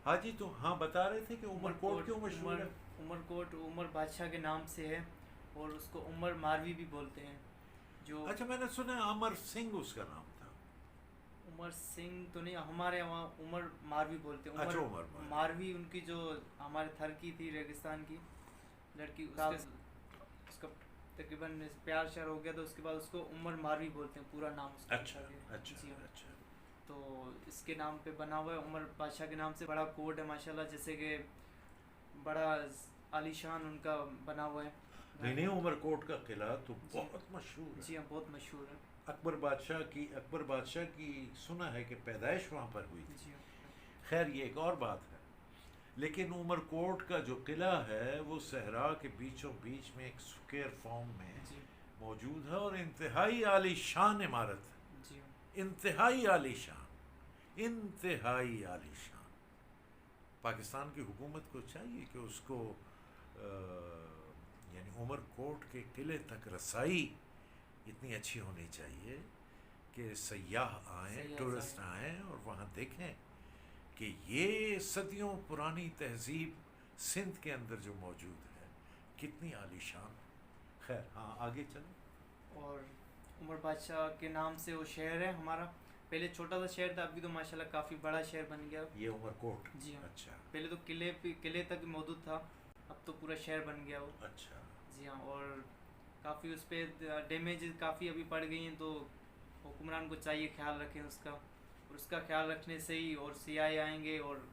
हाजी तो हाँ बता रहे थे कि उमरकोट क्यों मशहूर है? उमरकोट उमर बादशाह के नाम से है, और उसको उमर मारवी भी बोलते हैं। जो अच्छा, मैंने सुना है अमर सिंह उसका नाम था। उमर सिंह तो नहीं, हमारे वहाँ उमर मारवी बोलते हैं। अच्छा, उमर उमर मारवी। मारवी उनकी जो हमारे थर की थी, रेगिस्तान की लड़की, उसका तकरीबन प्यार श्यार हो गया, तो उसके बाद उसको उमर मारवी बोलते हैं, पूरा नाम उसका अच्छा रखा गया। अच्छा जी हाँ। अच्छा। तो इसके नाम पे बना हुआ है, उमर बादशाह के नाम से बड़ा कोर्ट है माशाल्लाह, जैसे कि बड़ा आलीशान उनका बना हुआ है नहीं घर। नहीं, उमरकोट का किला तो जी बहुत मशहूर है। जी हाँ, बहुत मशहूर है। अकबर बादशाह की सुना है कि पैदाइश वहाँ पर हुई थी। जी हाँ। खैर ये एक और बात है। लेकिन उमरकोट का जो किला है वो सहरा के बीचों बीच में एक स्क्वायर फॉर्म में जी मौजूद है और इंतहाई आलीशान इमारत जी हाँ। है। इंतहाई आलीशान, इंतहाई आलीशान। पाकिस्तान की हुकूमत को चाहिए कि उसको यानी उमरकोट के किले तक रसाई इतनी अच्छी होनी चाहिए कि सयाह आएँ, सही है, टूरिस्ट आएँ और वहाँ देखें कि ये सदियों पुरानी तहजीब सिंध के अंदर जो मौजूद है कितनी आलीशान। खैर हाँ, आगे चलो। और उमर बादशाह के नाम से वो शहर है हमारा। पहले छोटा सा शहर था, अभी तो माशाल्लाह काफ़ी बड़ा शहर बन गया। ये उमरकोट? जी हाँ। अच्छा पहले तो किले तक मौजूद था, अब तो पूरा शहर बन गया वो। अच्छा। जी हाँ। और काफ़ी उस पर डैमेज काफ़ी अभी पड़ गई हैं, तो हुक्मरान को चाहिए ख्याल रखें उसका, और उसका ख्याल रखने से ही और सियाए आएंगे और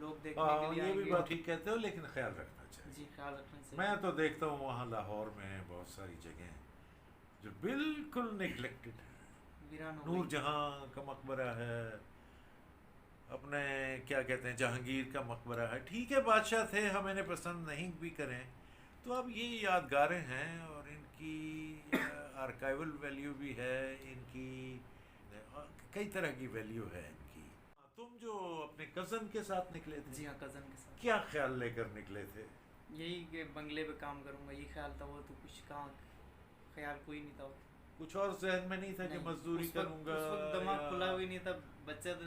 लोग देखने के हाँ, लिए ये भी आएंगे। बात ठीक कहते हो, लेकिन ख्याल रखना चाहिए। जी, ख्याल रखने से। मैं तो देखता हूँ वहाँ लाहौर में बहुत सारी जगह हैं जो बिल्कुल नेग्लेक्टेड है। वीरान हो नूर गई। जहाँ का मकबरा है, अपने क्या कहते हैं जहांगीर का मकबरा है। ठीक है, बादशाह थे, हम इन्हें पसंद नहीं भी करें तो अब ये यादगारें हैं और इनकी आर्काइवल वैल्यू भी है, इनकी कई तरह की वैल्यू है इनकी। तुम जो अपने कज़न के साथ निकले थे, जी हाँ, कज़न के साथ। क्या ख्याल लेकर निकले थे? यही कि बंगले पे काम करूँगा, यही ख्याल था। वो तो कुछ कहाँ ख्याल कोई नहीं था। कुछ और जहन में नहीं था कि नहीं, मजदूरी करूंगा? उस वक्त दिमाग या खुला हुई नहीं था। बच्चा तो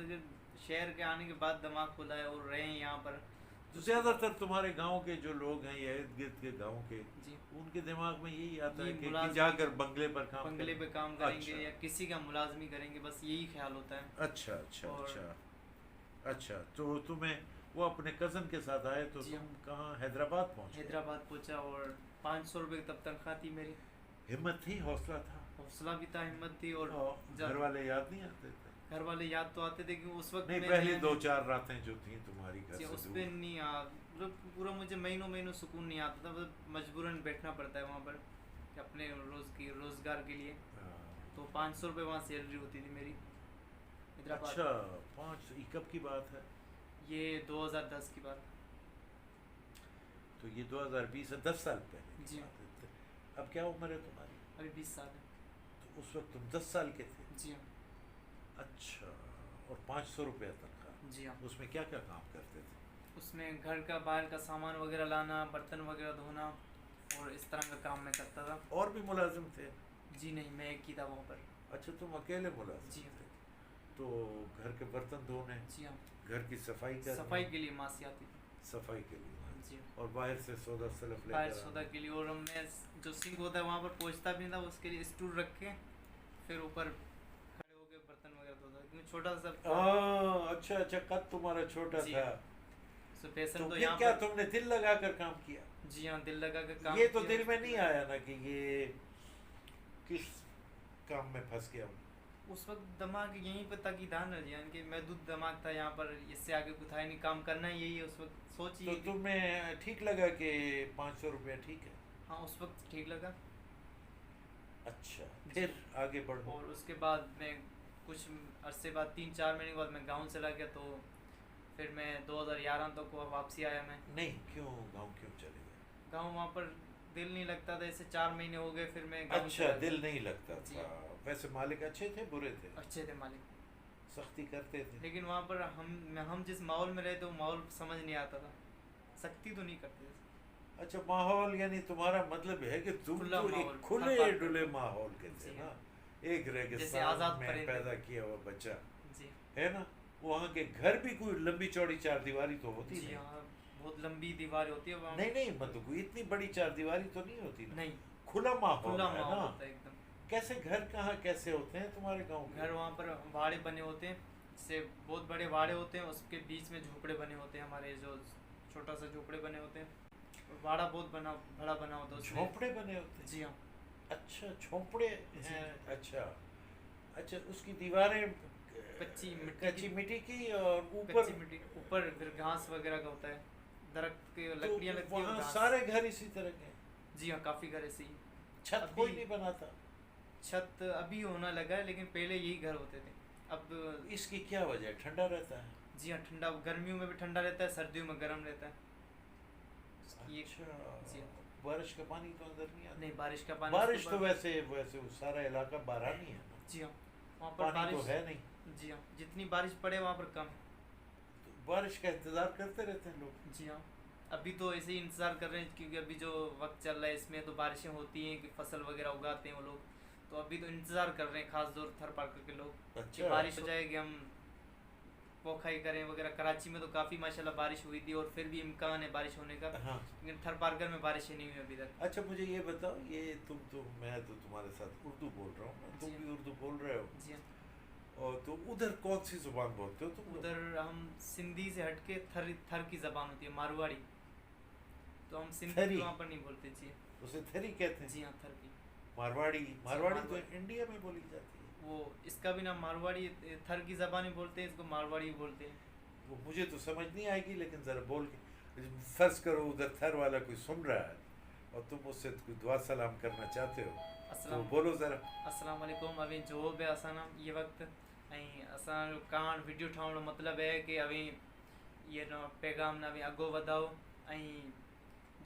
शहर के आने के बाद दिमाग खुला है और रहे हैं यहाँ पर। तो उसके बाद ज़्यादातर तुम्हारे गांव के जो लोग हैं या इर्द गिर्द के गांव के, जी, उनके दिमाग में यही आता है ये कि जाकर बंगले पर काम बंगले पे करें। काम करेंगे अच्छा या किसी का मुलाजमी करेंगे, बस यही ख्याल होता है। अच्छा अच्छा और अच्छा। अच्छा, तो तुम्हें वो अपने कज़न के साथ आए तो जी तुम हाँ, कहाँ हैदराबाद पहुँच गए? हैदराबाद पहुंचा, और 500 रुपये तब तनख्वाह थी मेरी। हिम्मत थी, हौसला था? हौसला भी था, हिम्मत थी। और घर वाले याद नहीं आते थे? घर वाले याद तो आते थे कि उस वक्त नहीं, मैं पहली नया दो नया। चार रातें जो थी तुम्हारी घर जी, से उस दूर। पर नहीं मतलब पूरा मुझे महीनों महीनों सुकून नहीं आता था, बस मजबूरन बैठना पड़ता है वहाँ पर कि अपने रोज़गार के लिए। हाँ। तो 500 रुपये वहाँ सैलरी होती थी मेरी, हैदराबाद। अच्छा, पाँच, ये कब की बात है? ये 2010 की बात। तो ये 2020 है, 10 साल पहले की जी बात है। अब क्या उम्र है तुम्हारी? अभी 20 साल है। तो उस वक्त तुम 10 साल के थे? जी हाँ। अच्छा। और 500 रुपया तनख्वाह? जी हाँ। उसमें क्या क्या काम करते थे? उसमें घर का बाहर का सामान वगैरह लाना, बर्तन वगैरह धोना, और इस तरह का काम मैं करता था। और भी मुलाजिम थे? जी नहीं, मैं एक ही था वहाँ पर। अच्छा, तुम अकेले जी मुलाजिम हाँ। थे? तो घर के बर्तन धोने, जी हाँ। घर की सफाई करनी, सफाई के लिए मासी आती थी। सफाई के लिए, जी हाँ। और बाहर से सौदा सलफ बाहर लेकर सौदा आना। के लिए। और मैं जो सिंक होता है वहाँ पर पहुँचता भी नहीं था, उसके लिए स्टूल रख के फिर ऊपर खड़े होके बर्तन वगैरह धोता था, क्योंकि छोटा सा अच्छा अच्छा, कद तुम्हारा छोटा जी था। हाँ। स्पेशल तो तो फिर यहाँ क्या पर। तुमने दिल लगाकर काम किया? जी हाँ, दिल लगा कर काम ये तो किया। दिल में नहीं आया ना कि ये किस काम में फंस गया हूँ? उस वक्त दिमाग यहीं पे था कि धान रह यानी कि महदूद दिमाग था यहाँ पर, इससे आगे कुछ है नहीं, काम करना ही यही है। उस वक्त सोचिए तो तुम्हें ठीक लगा कि 500 रुपया ठीक है? हाँ, उस वक्त ठीक लगा। अच्छा, फिर आगे बढ़ो। और उसके बाद मैं कुछ अरसे बाद 3-4 महीने के बाद मैं गाँव चला गया। तो फिर मैं 2011 तक वापसी आया मैं नहीं, क्यों गांव क्यों चले गए? गाँव। वहाँ पर दिल नहीं लगता था, ऐसे 4 महीने हो गए, फिर मैं गाँव अच्छा, चला गया। दिल नहीं लगता जी था। वैसे मालिक अच्छे थे, बुरे थे? अच्छे थे मालिक, सख्ती करते थे? लेकिन वहाँ पर हम जिस माहौल में रहते वो माहौल समझ नहीं आता था। सख्ती तो नहीं करते थे। अच्छा, माहौल यानी तुम्हारा मतलब है कि तुम खुला तो माहौल, एक खुले हर बात डुले पर। माहौल के थे जी ना, हाँ। एक जैसे रेगिस्तान आज़ाद में परिंदे। पैदा किया हुआ बच्चा जी है ना। वहाँ के घर भी कोई लंबी चौड़ी चार दीवारी तो होती जी नहीं? हाँ, बहुत लंबी दीवार होती है वहाँ। नहीं नहीं, मतलब कोई इतनी बड़ी चार दीवारी तो नहीं होती ना? नहीं, खुला माहौल खुला है माहौल ना? होता है एकदम। कैसे घर कहाँ कैसे होते हैं तुम्हारे गांव के? घर वहाँ पर वाड़े बने होते हैं, जैसे बहुत बड़े वाड़े होते हैं, उसके बीच में झोपड़े बने होते हैं, हमारे जो छोटा सा झोपड़े बने होते हैं, और वाड़ा बहुत बड़ा बना होता है उसमें। झोंपड़े बने होते हैं? जी हाँ। अच्छा, झोंपड़े जी। हैं। अच्छा अच्छा, उसकी दीवारें कच्ची मिट्टी कच्ची की। मिट्टी की, और ऊपर कच्ची मिट्टी, ऊपर फिर घास वगैरह का होता है, दरख्त के तो लकड़ियाँ लगती है और वहाँ घास। सारे घर इसी तरह के हैं? जी हाँ, काफ़ी घर ऐसे ही। छत अभी कोई नहीं बनाता? छत अभी होना लगा है, लेकिन पहले यही घर होते थे। अब इसकी क्या वजह है? ठंडा रहता है? जी हाँ, ठंडा, गर्मियों में भी ठंडा रहता है, सर्दियों में गर्म रहता है। ये जी अच्छा, हाँ। बारिश का पानी तो अंदर नहीं आता? नहीं, बारिश का पानी बारिश उसके तो ऊपर। वैसे वैसे वो सारा इलाका बारानी है ना? जी हाँ, वहाँ पर पानी बारिश। तो है नहीं। जी हाँ, जितनी बारिश पड़े वहाँ पर कम है। तो बारिश का इंतजार करते रहते हैं लोग? जी हाँ, अभी तो ऐसे ही इंतज़ार कर रहे हैं, क्योंकि अभी जो वक्त चल रहा है इसमें तो बारिशें होती हैं कि फसल वगैरह उगाते हैं वो लोग, तो अभी तो इंतज़ार कर रहे हैं, खास तौर थर पार्कर के लोग, कि अच्छा, बारिश हो जाएगी, हम पोखाई करें वगैरह। कराची में तो काफ़ी माशाल्लाह बारिश हुई थी, और फिर भी इम्कान है बारिश होने का, हाँ। लेकिन थर पार्कर में बारिश ही नहीं हुई अभी तक। अच्छा, मुझे ये बताओ, ये तुम तो, मैं तो तुम्हारे साथ उर्दू बोल रहा हूँ, तुम जी। भी उर्दू बोल रहे हो, जी हाँ। और तो उधर कौन सी जुबान बोलते हो तुम लोग? उधर हम सिंधी से हटके थर थर की ज़बान होती है, मारवाड़ी, तो हम सिंधी थरी? वहाँ पर नहीं बोलते। जी उसे थरी कहते हैं? जी हाँ, थर की। मारवाड़ी? मारवाड़ी तो मारवाड़ी। इंडिया में बोली जाती है। वो इसका भी नाम मारवाड़ी, थर की ज़बान ही बोलते हैं इसको, मारवाड़ी ही बोलते हैं। वो मुझे तो समझ नहीं आएगी, लेकिन ज़रा बोल के, फर्ज करो उधर थर वाला कोई सुन रहा है और तुम उससे कोई दुआ सलाम करना चाहते हो, तो अस्सलाम बोलो ज़रा। अस्सलाम वालेकुम। अभी जो बि असां ना ये वक्त ऐं असांजो कान वीडियो ठाहिण जो मतिलबु आहे कि अभी ये न पैगाम न अभी अॻो वधाओ, ऐं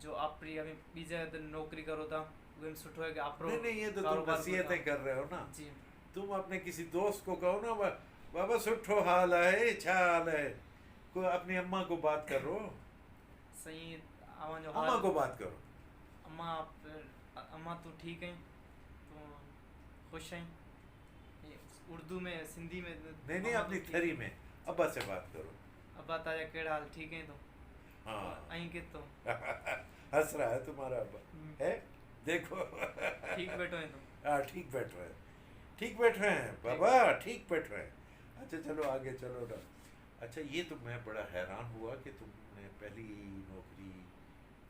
जो आपरी अभी ॿी जगह ते नौकरी करो था, उहे बि सुठो है कि आपरो नहीं नहीं, ये तो तुम कारोबार नसीहतें वधाओ। कर रहे हो ना। जी तुम अपने किसी दोस्त को कहो ना, बाबा सुठो हाल है, छा हाल है, कोई अपनी अम्मा को बात करो, सही। अव्हांजो अम्मा हाल। को बात करो। अम्मा अम्मा तूं ठीकु आहीं, तूं ख़ुशि आहीं, ये उर्दू में सिंधी में। नहीं नहीं, अम्मा अपनी तूं थरी ठीक, में अब्बा से बात करो। अब्बा ताजा कहिड़ा हाल, ठीकु आहीं तूं? हाँ। आहीं किथों? हंस रहा है तुम्हारा अब्बा है, देखो। ठीक बैठो आहीं तूं? हाँ, ठीक बैठ रहे हैं, ठीक बैठ रहे हैं बाबा, ठीक बैठ रहे हैं। अच्छा चलो आगे चलो ना। अच्छा, ये तो मैं बड़ा हैरान हुआ कि तुमने पहली नौकरी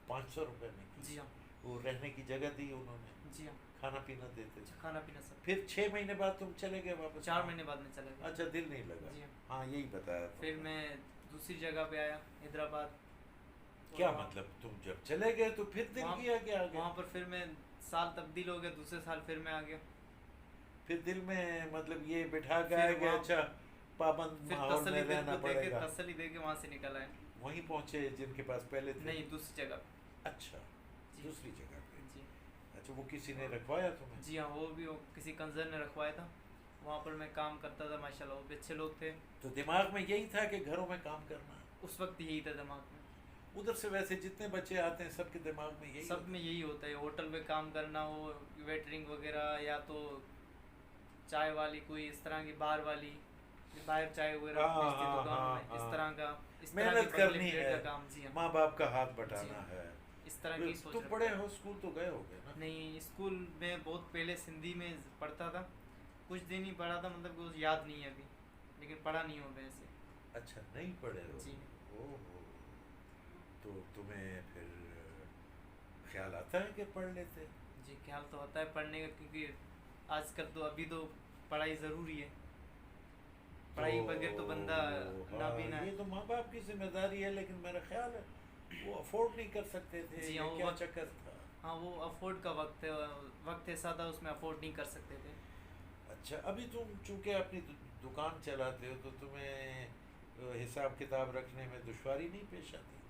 500 रुपये में की। जी हाँ। वो रहने की जगह दी उन्होंने, जी हाँ। खाना पीना देते थे। खाना पीना सब। फिर 6 महीने बाद तुम चले गए वापस? 4 महीने बाद में चला गया। अच्छा, दिल नहीं लगा? जी हाँ। हाँ, यही बताया फिर तुमने। मैं दूसरी जगह पे आया, हैदराबाद। क्या मतलब, तुम जब चले गए तो फिर दिल वहाँ- किया कि आ गए? वहाँ पर फिर मैं साल तब्दील हो गया, दूसरे साल फिर मैं आ गया। फिर दिल में मतलब ये बिठा के फिर आए कि वहाँ- अच्छा पाबंद फिर माहौल तसली में दिल रहना को देके पड़ेगा। तसली दे के वहाँ से निकल आए। वहीं पहुंचे जिनके पास पहले थे? नहीं, दूसरी जगह। अच्छा, जी। दूसरी जगह पे। जी अच्छा, वो किसी ने रखवाया तुम्हें? जी हाँ, वो भी किसी कंजर ने रखवाया था। वहाँ पर मैं काम करता था, माशाल्लाह वो भी अच्छे लोग थे। तो दिमाग में यही था कि घरों में काम करना? उस वक्त यही था दिमाग में। उधर से वैसे जितने बच्चे आते हैं सबके दिमाग में यही सब में यही होता है, होटल में काम करना हो, वेटरिंग वगैरह, या तो चाय वाली, कोई इस तरह की बार वाली, बाहर चाय वगैरह हाँ, बेचती हाँ, दुकानों हाँ, में, इस हाँ। तरह का, इस तरह मेहनत की करनी पब्लिक प्लेट है, का काम। जी हाँ, माँ बाप का हाथ बटाना जी। है। इस तरह की सोच तुम रखता पढ़े है। हो, स्कूल तो गए होगे ना? नहीं, स्कूल में बहुत पहले सिंधी में पढ़ता था, कुछ दिन ही पढ़ा था, मतलब कुछ याद नहीं है अभी, लेकिन पढ़ा नहीं हो वैसे। अच्छा, नहीं पढ़े हो? जी। ओहो, तो तुम्हें फिर ख्याल आता है कि पढ़ लेते? जी, ख्याल तो होता है पढ़ने का, क्योंकि आजकल तो अभी तो पढ़ाई ज़रूरी है, पढ़ाई बगैर तो बंदा नाबीना ये है। तो माँ बाप की जिम्मेदारी है, लेकिन मेरा ख्याल है वो अफोर्ड नहीं कर सकते थे। जी ये हाँ, वो क्या वक्त- चक्कर था? हाँ, वो अफोर्ड का वक्त ऐसा था, उसमें अफोर्ड नहीं कर सकते थे। अच्छा, अभी तुम चूंकि अपनी दुकान चलाते हो तो तुम्हें हिसाब किताब रखने में दुश्वारी नहीं पेश आती?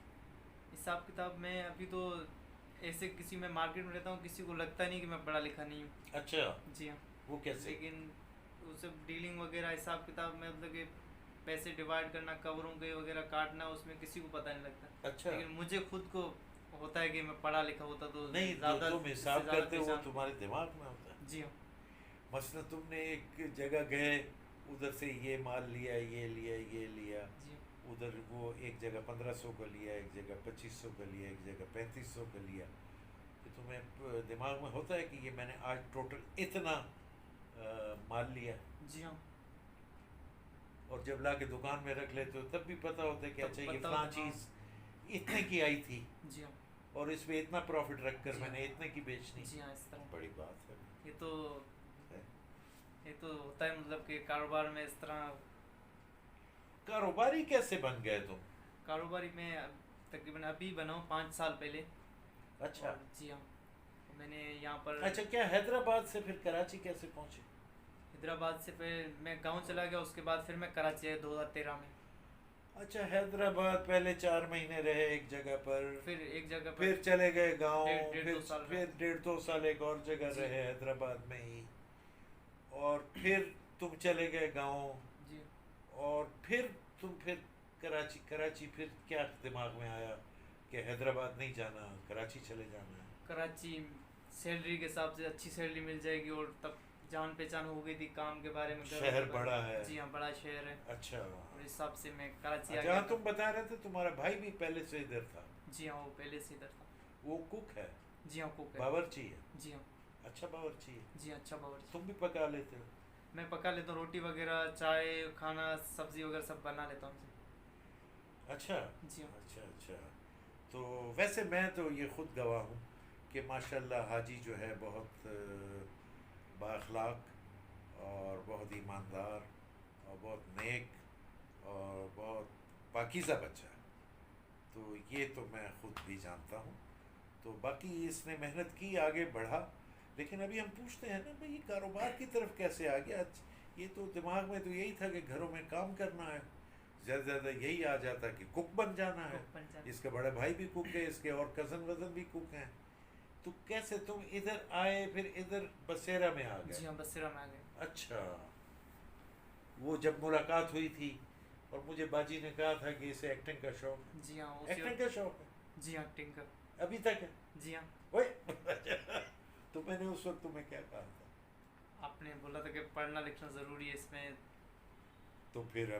हिसाब किताब में अभी तो ऐसे किसी में मार्केट में रहता हूँ, किसी को लगता नहीं कि मैं पढ़ा लिखा नहीं हूँ। अच्छा, जी हाँ। वो कैसे? लेकिन वो सब डीलिंग वगैरह, हिसाब किताब में, मतलब कि पैसे डिवाइड करना, कवरों के वगैरह काटना, उसमें किसी को पता नहीं लगता। अच्छा, लेकिन मुझे खुद को होता है कि मैं पढ़ा लिखा होता तो नहीं, जो ज़्यादा तुम हिसाब इससे ज़्यादा करते हो वो परेशान- तुम्हारे दिमाग में होता है। जी हाँ। मसलन तुमने एक जगह गए उधर से ये माल लिया, ये लिया, ये लिया, जी उधर वो एक जगह 1500 का लिया, एक जगह 2500 का लिया, एक जगह 3500 का लिया। तो तुम्हें दिमाग में होता है कि ये मैंने आज टोटल इतना माल लिया। जी हाँ। और जब ला के दुकान में रख लेते हो तब भी पता होता है कि तब अच्छा ये पता फलां होता है, हाँ। चीज़ इतने की आई थी जी हाँ। और इस पे इतना प्रॉफिट रख कर जी मैंने हाँ। इतने की बेचनी। जी हाँ, इस तरह बड़ी बात है। ये तो है। ये तो होता है, मतलब कि कारोबार में इस तरह। कारोबारी कैसे बन गए तुम? कारोबारी में तकरीबन अभी बना हूँ 5 साल पहले। अच्छा। और जी हाँ, तो मैंने यहाँ पर अच्छा, क्या हैदराबाद से फिर कराची कैसे पहुंचे? हैदराबाद से फिर मैं गांव चला गया, उसके बाद फिर मैं कराची आया 2013 में। अच्छा, हैदराबाद पहले 4 महीने रहे एक जगह पर, फिर एक जगह पर फिर चले गए गांव, डेढ़ फिर दो साल फिर रहे। 1.5 2 साल एक और जगह जी। रहे हैदराबाद में ही, और फिर तुम चले गए गांव, जी और फिर तुम फिर कराची। कराची फिर क्या दिमाग में आया कि हैदराबाद नहीं जाना, कराची चले जाना है? कराची सैलरी के हिसाब से अच्छी सैलरी मिल जाएगी, और तब जान पहचान हो गई थी काम के बारे में, घरों के शहर बारे बड़ा में। है। जी हाँ, बड़ा शहर है। अच्छा। और इस हिसाब से मैं कराची आ जहाँ गया तुम था। बता रहे थे तुम्हारा भाई भी पहले से इधर था, जी हाँ, वो पहले से इधर था। वो कुक है, जी हाँ, कुक है। बावर्ची है। जी हाँ। अच्छा, बावर्ची है। जी हाँ, अच्छा बावर्ची। तुम भी पका लेते हो? मैं पका लेता हूँ, रोटी वगैरह, चाय, खाना, सब्जी वगैरह सब बना लेता हूँ। अच्छा जी हाँ। अच्छा अच्छा। तो वैसे मैं तो ये खुद गवाह हूँ कि माशाल्लाह हाजी जो है बहुत बाअखलाक और बहुत ईमानदार और बहुत नेक और बहुत पाकीज़ा बच्चा है। तो ये तो मैं खुद भी जानता हूँ। तो बाकी इसने मेहनत की, आगे बढ़ा, लेकिन अभी हम पूछते हैं ना भाई ये कारोबार की तरफ कैसे आ गया? ये तो दिमाग में तो यही था कि घरों में काम करना है, ज़्यादा से ज़्यादा यही आ जाता कि कुक बन जाना है। कुक बन जाना। इसका बड़ा भाई भी कुक है, इसके और कज़न वज़न भी कुक हैं। तो कैसे तुम इधर आए, फिर इधर बसेरा में आ जी गए? हाँ, बसेरा में आ गए। अच्छा। वो जब मुलाकात हुई थी और मुझे बाजी ने कहा था कि इसे एक्टिंग का शौक है। जी हाँ, एक्टिंग का शौक है जी हाँ, टिंकर। अभी तक है? जी हाँ। ओए तो मैंने उस वक्त तुम्हें क्या कहा था? आपने बोला था कि पढ़ना लिखना ज़रूरी है इसमें। तो फिर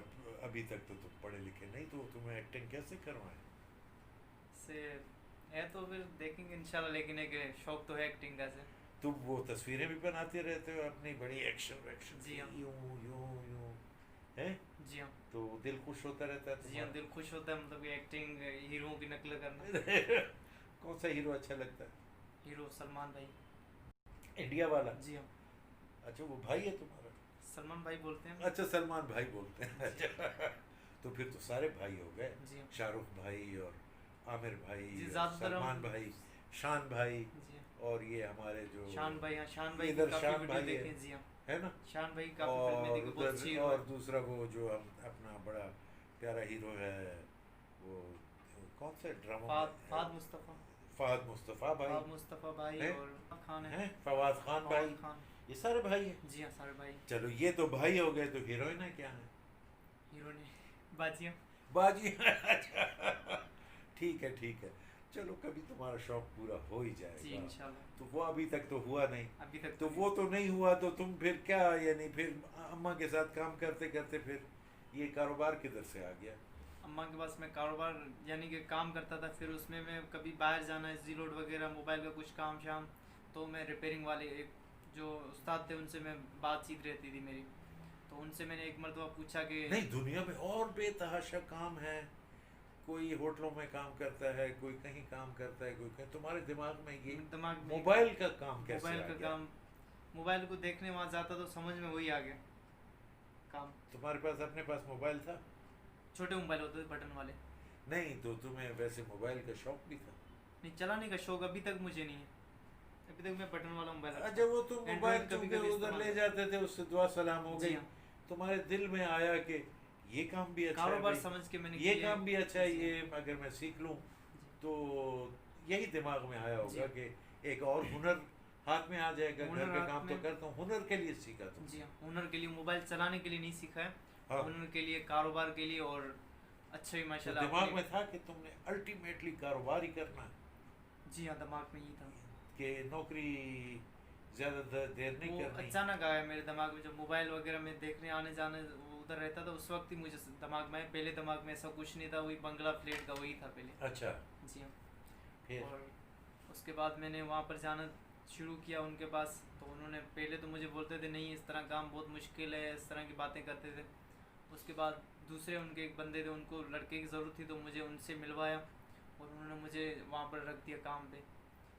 अभी तक तो तुम पढ़े लिखे नहीं, तो तुम्हें एक्टिंग कैसे करवाएं? से है तो फिर देखेंगे इंशाल्लाह, लेकिन एक शौक तो है एक्टिंग का से। तुम वो तस्वीरें भी बनाते रहते हो अपनी, बड़ी एक्शन वैक्शन जी हाँ। यूं यूं यूं, है? जी हाँ। तो दिल खुश होता रहता है जी हाँ, तुम्हारा? दिल खुश होता है, मतलब कि एक्टिंग हीरो की नकल करना। कौन सा हीरो अच्छा लगता है? हीरो सलमान भाई। इंडिया वाला? जी हाँ। अच्छा, वो भाई है तुम्हारा? सलमान भाई बोलते हैं। अच्छा, सलमान भाई बोलते हैं। अच्छा। तो फिर तो सारे भाई हो गए, जी हाँ। शाहरुख भाई और आमिर भाई जी, और ज़्यादातर सलमान भाई, शान भाई, जी हाँ। और ये हमारे जो शान भाई, हाँ, शान भाई की इधर काफ़ी शान वीडियो भाई देखे हैं। जी हाँ, है ना? शान भाई की काफ़ी फिल्में और देखी, बहुत अच्छी उधर हीरो और है। दूसरा वो जो हम अपना बड़ा प्यारा हीरो है, वो कौन सा ड्रामा फाद मुस्तफ़ा। फहद मुस्तफ़ा भाई फाद मुस्तफ़ा भाई हैं? और खान है। हैं फवाद खान भाई, फवाद खान। ये सारे भाई हैं। जी हाँ, सारे भाई। चलो, ये तो भाई हो गए, तो हीरोइन है क्या है? हीरो ने बाजियाँ। बाजी। ठीक है ठीक है। चलो, कभी तुम्हारा शौक पूरा हो ही जी जाएगा। इंशाल्लाह। तो वो अभी तक तो हुआ नहीं। अभी तक तो वो तो नहीं हुआ, तो तुम फिर क्या, यानी फिर अम्मा के साथ काम करते करते फिर ये कारोबार किधर से आ गया? अम्मा के पास मैं कारोबार यानी कि काम करता था, फिर उसमें मैं कभी बाहर जाना है, जी लोड वगैरह, मोबाइल का कुछ काम शाम, तो मैं रिपेयरिंग वाले एक जो उस्ताद थे उनसे मैं बातचीत रहती थी मेरी, तो उनसे मैंने एक मरतबा पूछा कि नहीं, दुनिया में और बेतहाशा काम है। कोई होटलों में काम करता है, कोई कहीं काम करता है, कोई कहीं। तुम्हारे दिमाग में ये दिमाग में मोबाइल का काम कैसे मोबाइल आ का गया? काम, मोबाइल को देखने वहाँ जाता तो समझ में वही आ गया काम। तुम्हारे पास अपने पास मोबाइल था? छोटे मोबाइल होते थे बटन वाले। नहीं, तो तुम्हें वैसे मोबाइल का शौक भी था? नहीं, चलाने का शौक अभी तक मुझे नहीं है। अभी तक मैं बटन वाला मोबाइल रखता अच्छा, हूँ। वो तुम Android मोबाइल कभी चूंकि कभी उधर इस्तेमाल ले जाते थे, उससे दुआ सलाम हो जी गई, हाँ। तुम्हारे दिल में आया कि ये काम भी अच्छा है कारोबार भाई, समझ के मैंने ये किया। काम भी अच्छा है, जी। ये अगर मैं सीख लूं जी। तो यही दिमाग में आया होगा जी। कि एक और हुनर हाथ में आ जाएगा। हुनर घर के हाथ काम तो में। करता हूँ, हुनर के लिए सीखा तुम? जी हाँ, हुनर के लिए, मोबाइल चलाने के लिए नहीं सीखा है। हाँ। हुनर के लिए, कारोबार के लिए, और अच्छा ही तो माशाल्लाह दिमाग अपने- में था कि तुमने अल्टीमेटली कारोबार ही करना है, जी हाँ, दिमाग में ये था। कि नौकरी ज़्यादा देर नहीं वो करनी। अचानक आया मेरे दिमाग में, जब मोबाइल वगैरह में देखने आने जाने वो उधर रहता था उस वक्त ही मुझे दिमाग में आया। पहले दिमाग में ऐसा कुछ नहीं था, वही बंगला फ्लैट का वही था पहले। अच्छा, जी हाँ। फिर? और उसके बाद मैंने वहाँ पर जाना शुरू किया उनके पास। तो उन्होंने पहले तो मुझे बोलते थे नहीं इस तरह काम बहुत मुश्किल है, इस तरह की बातें करते थे। उसके बाद दूसरे उनके एक बंदे थे, उनको लड़के की ज़रूरत थी तो मुझे उनसे मिलवाया और उन्होंने मुझे वहाँ पर रख दिया काम पे।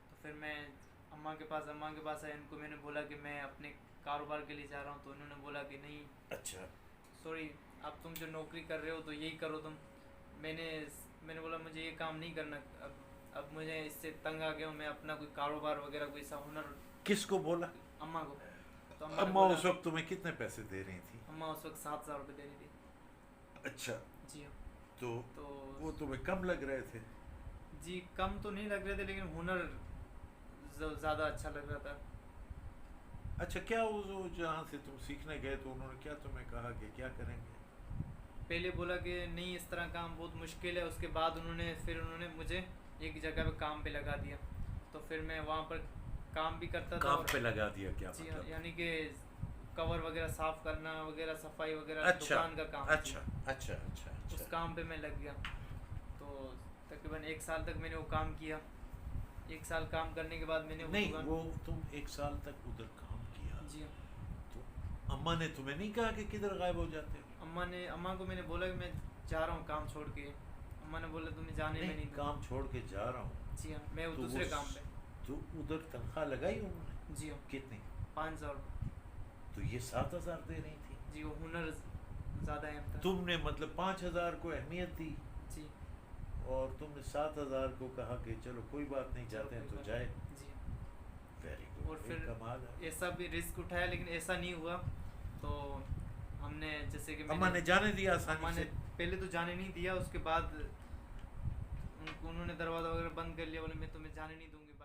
तो फिर मैं अम्मा के पास आया, इनको मैंने बोला कि मैं अपने कारोबार के लिए जा रहा हूँ। तो उन्होंने बोला कि नहीं अच्छा, सॉरी, अब तुम जो नौकरी कर रहे हो तो यही करो तुम। मैंने मैंने बोला मुझे ये काम नहीं करना, अब मुझे इससे तंग आ गया हूँ, मैं अपना कोई कारोबार वगैरह कोई सा हुनर। किसको बोला? अम्मा को। तो अम्मा ने अम्मा बोला, उस वक्त तुम्हें कितने पैसे दे रही थी? अम्मा उस वक्त 7,000 रुपये दे रही थी। अच्छा, जी हाँ। तो तो वो तुम्हें कम लग रहे थे? जी कम तो नहीं लग रहे थे, लेकिन हुनर ज़्यादा अच्छा लग रहा था। अच्छा, क्या वो जहाँ से तुम सीखने गए तो उन्होंने क्या तुम्हें कहा कि क्या करेंगे? पहले बोला कि नहीं इस तरह काम बहुत मुश्किल है, उसके बाद उन्होंने मुझे एक जगह पे काम पे लगा दिया। तो फिर मैं वहाँ पर काम भी करता था। काम और पे लगा दिया क्या जी मतलब? यानी कि कवर वगैरह साफ करना वगैरह, सफाई वगैरह, अच्छा, दुकान का काम। अच्छा, अच्छा, अच्छा, उस अच्छा। काम पे मैं लग गया। तो तकरीबन 1 साल तक मैंने वो काम किया। 1 साल काम करने के बाद मैंने वो नहीं, दुकान। वो तुम 1 साल तक उधर काम किया, जी हाँ। तो अम्मा ने तुम्हें नहीं कहा कि किधर गायब हो जाते हो? अम्मा को मैंने बोला कि मैं जा रहा हूँ काम छोड़ के। अम्मा ने बोला तुम्हें जाने में नहीं, नहीं दूँगा। काम छोड़ के जा रहा हूँ। जी हाँ, मैं वो तो दूसरे काम पे। तो उधर तनख्वाह लगाई उन्होंने? जी हाँ, कितनी? 5,000। तो ये 7,000 दे रही थी। जी वो हुनर ज़्यादा अहम था। तुमने मतलब 5,000 को अहमियत दी जी और तुमने 7,000 को कहा कि चलो कोई बात नहीं, चलो जाते हैं कोई तो बात जाए। नहीं। जी हाँ। वेरी और गुड, फिर कमाल है। ऐसा भी रिस्क उठाया, लेकिन ऐसा नहीं हुआ। तो हमने जैसे कि अम्मा ने जाने दिया अम्मा आसानी ने से? पहले तो जाने नहीं दिया, उसके बाद उन्होंने दरवाज़ा वगैरह बंद कर लिया, बोले मैं तुम्हें जाने नहीं दूंगी।